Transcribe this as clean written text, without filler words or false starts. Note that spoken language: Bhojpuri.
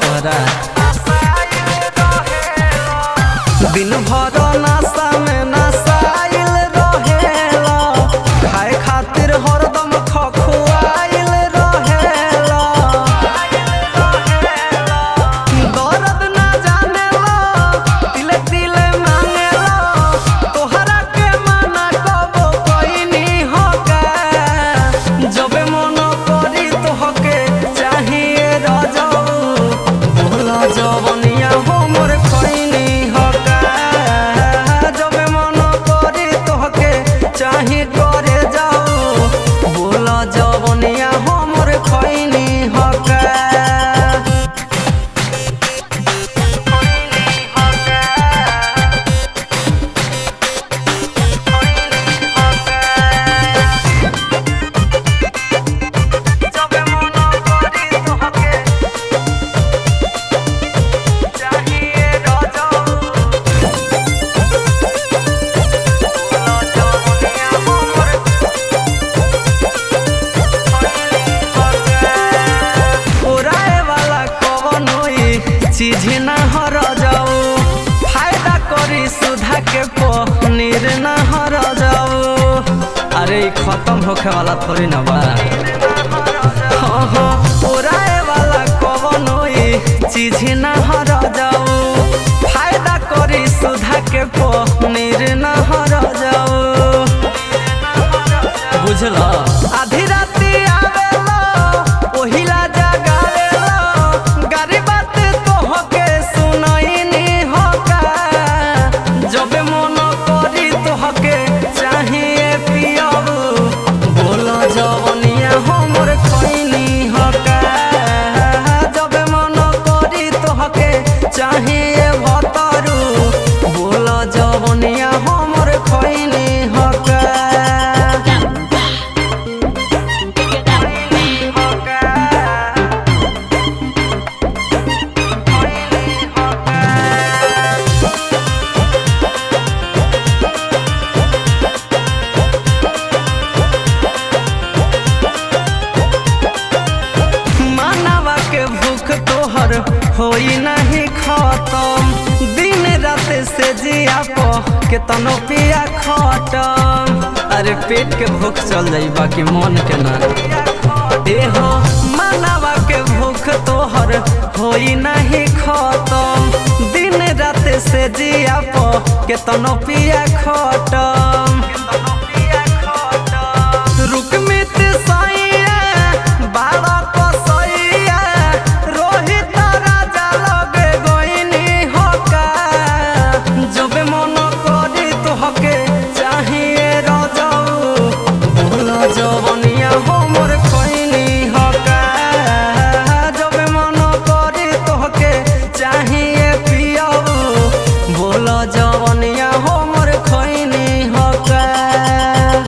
तोहरा दिन भर नाशा में नसाइल रहेला खाए खातिर हरदम खखुआइल रहेला दर्द ना जानेला तिले तिले मांगेला तोहरा के माना कबो कइनी होगा जब मन करी तोहके चाहिए रजऊ बोला जवनिया हो मोर खइनी होगा जब मन करी तोहके चाही करे जाऊ बोला जवनिया हो मोर खइनी होगा चीज ना हर जाओ फायदा करी सुधा के पनीर ना हर जाओ अरे खत्म होखे वाला थोड़ी ना बा उड़ाए वाला कवन चीज ना हर जाओ फायदा करी सुधा के पनीर ना हर जाओ बुझला आधी राती आवेला ओहिला जगावेला गारी बात तोहके सुनैनी होगा जब मन करी तोहके चाहिए पियबू बोला जवनिया हमर खइनी होगा जब मन करी तोहके चाहिए भतरू बोला जवनिया हमर खइनी होगा होई नहीं खत्म दिन रात से जिया के तनो पिया खत्म अरे पेट के भूख चल जाई बाकी मन के ना देहो मानवा के भूख तोहर होई नहीं खत्म दिन रात से जिया के तनो पिया खत्म